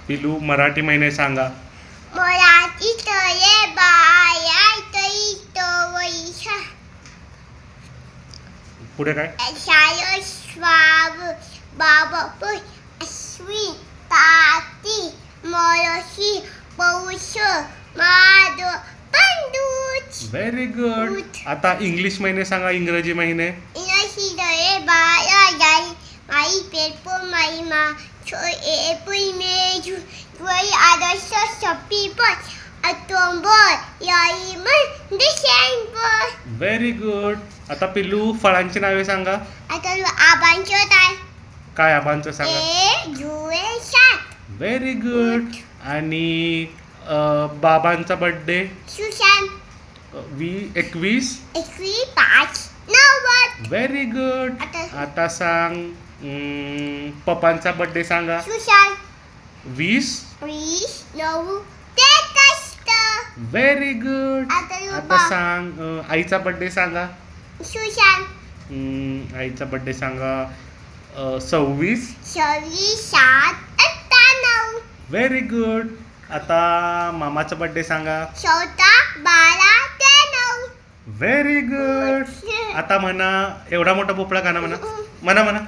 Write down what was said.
पिलू मराठी महिने सांगा. मराठी तळे बाया तई तवैशा पुढे काय? शाय श्वाव बाबप अश्वी ताती मळशी पौष माद पंदूच. Very good. आता इंग्लिश महिने सांगा, इंग्रजी महिने. इंग्रजी तळे बाया जाई माई पेपो माई मा छो April May July August September October November December. Very good. आता पिल्लू फळांची नावे सांगा. आता आबांचं काय? काय आबांचं सांगा. ए जुळे 7 व्हेरी गुड. आणि बाबांचा बर्थडे सुशांत 21. 5 90. Very good. आता सांग पप्पांचा बर्थडे सांगा. सुशांत 20. 9 63. Very good. आता आता सांग आईचा बर्थडे सांगा. सुशांत आईचा बर्थडे सांगा 26. 7 98. Very good. आता मामाचा बर्थडे सांगा. 12 ते 9. Very good. आता म्हणा एवढा मोठा भोपळा गाणं म्हणा म्हणा म्हणा.